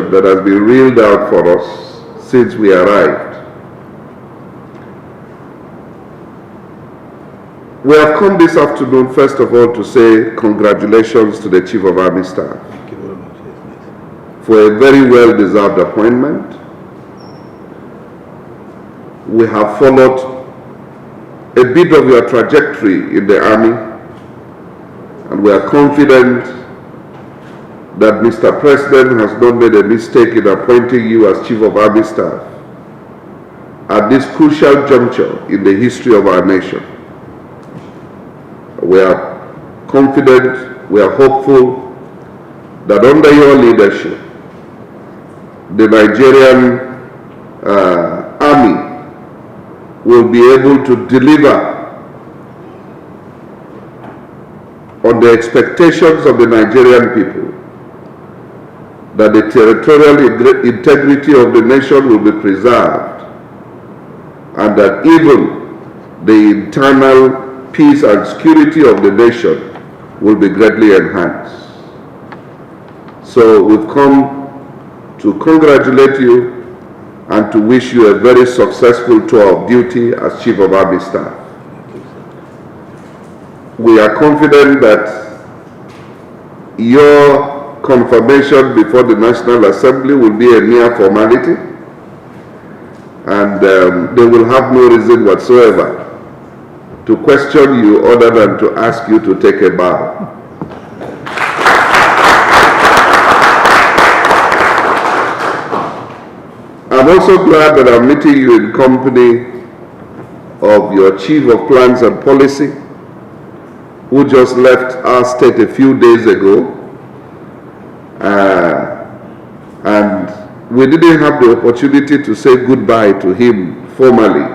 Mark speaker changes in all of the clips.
Speaker 1: vision that has been reeled out for us since we arrived. We have come this afternoon, first of all, to say congratulations to the Chief of Army Staff for a very well-deserved appointment. We have followed a bit of your trajectory in the Army, and we are confident that Mr. President has not made a mistake in appointing you as Chief of Army Staff at this crucial juncture in the history of our nation. We are confident, we are hopeful that under your leadership, the Nigerian Army will be able to deliver on the expectations of the Nigerian people, that the territorial integrity of the nation will be preserved, and that even the internal peace and security of the nation will be greatly enhanced. So we've come to congratulate you and to wish you a very successful tour of duty as Chief of Army Staff. We are confident that your confirmation before the National Assembly will be a mere formality, and they will have no reason whatsoever to question you other than to ask you to take a bow. I'm also glad that I'm meeting you in company of your Chief of Plans and Policy, who just left our state a few days ago. And we didn't have the opportunity to say goodbye to him formally.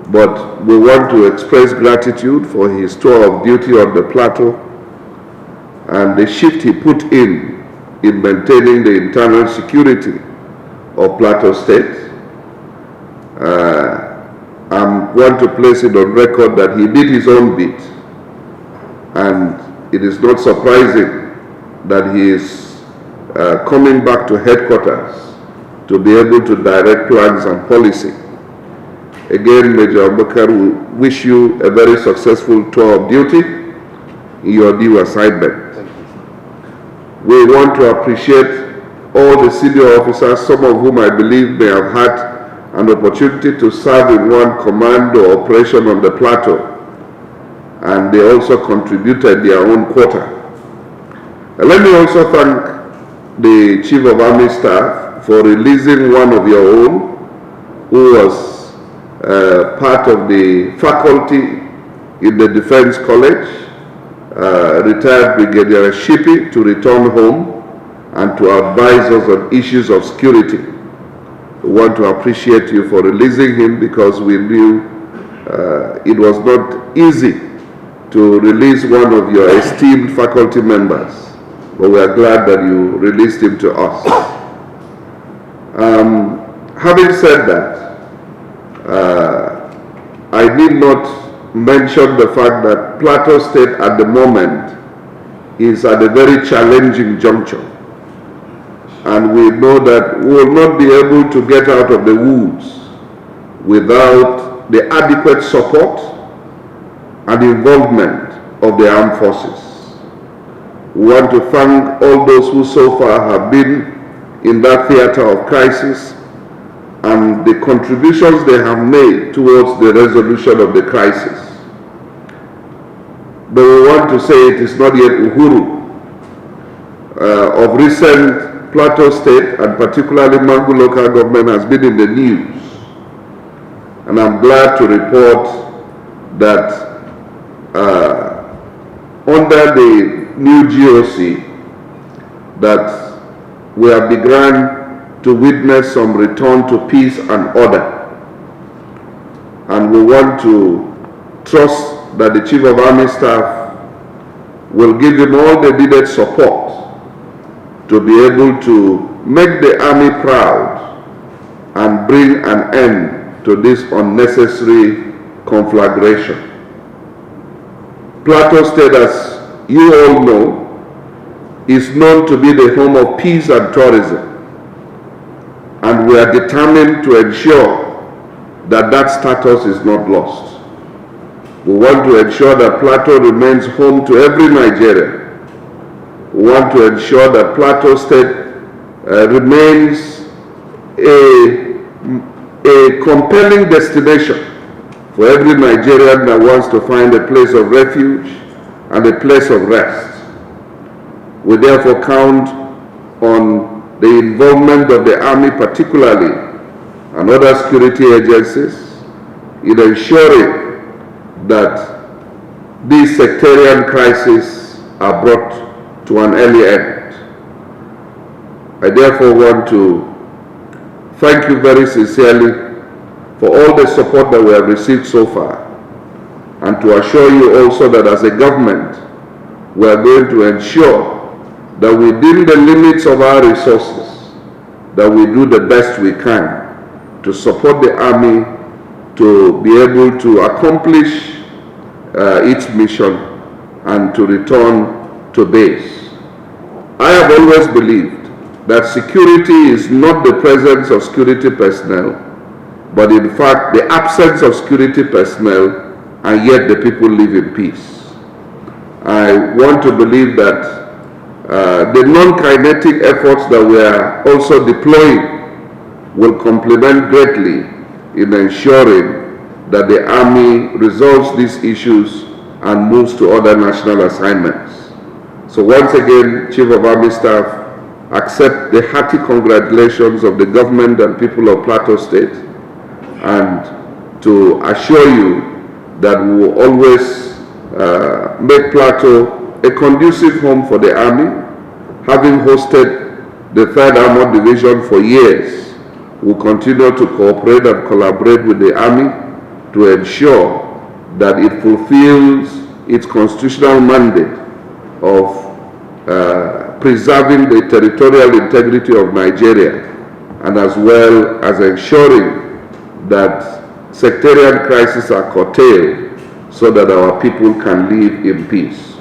Speaker 1: But we want to express gratitude for his tour of duty on the Plateau and the shift he put in maintaining the internal security of Plateau State. I want to place it on record that he did his own bit, and it is not surprising that he is coming back to headquarters to be able to direct plans and policy. Again, Major Abubakar, we wish you a very successful tour of duty in your new assignment. We want to appreciate all the senior officers, some of whom I believe may have had an opportunity to serve in one command or operation on the Plateau, and they also contributed their own quota. And let me also thank the Chief of Army Staff for releasing one of your own who was part of the faculty in the Defense College, retired Brigadier Shippy, to return home and to advise us on issues of security. We want to appreciate you for releasing him, because we knew it was not easy to release one of your esteemed faculty members, but we are glad that you released him to us. Having said that, I need not mention the fact that Plateau State at the moment is at a very challenging juncture. And we know that we will not be able to get out of the woods without the adequate support and involvement of the armed forces. We want to thank all those who so far have been in that theater of crisis and the contributions they have made towards the resolution of the crisis. But we want to say it is not yet Uhuru. Of recent, Plateau State, and particularly Mangu local government, has been in the news. And I'm glad to report that under the new GOC, that we have begun to witness some return to peace and order. And we want to trust that the Chief of Army Staff will give him all the needed support to be able to make the Army proud and bring an end to this unnecessary conflagration. Plateau State, as you all know, is known to be the home of peace and and tourism. And we are determined to ensure that that status is not lost. We want to ensure that Plateau remains home to every Nigerian. We want to ensure that Plateau State remains a compelling destination for every Nigerian that wants to find a place of refuge and a place of rest. We therefore count on the involvement of the Army particularly and other security agencies in ensuring that these sectarian crises are brought to an early end. I therefore want to thank you very sincerely for all the support that we have received so far, and to assure you also that as a government, we are going to ensure that within the limits of our resources, that we do the best we can to support the Army to be able to accomplish its mission and to return to base. I have always believed that security is not the presence of security personnel, but in fact the absence of security personnel, and yet the people live in peace. I want to believe that the non-kinetic efforts that we are also deploying will complement greatly in ensuring that the Army resolves these issues and moves to other national assignments. So once again, Chief of Army Staff, accept the hearty congratulations of the government and people of Plateau State, and to assure you that we will always make Plateau a conducive home for the Army. Having hosted the 3rd Armored Division for years, we will continue to cooperate and collaborate with the Army to ensure that it fulfills its constitutional mandate of preserving the territorial integrity of Nigeria, and as well as ensuring that sectarian crises are curtailed so that our people can live in peace.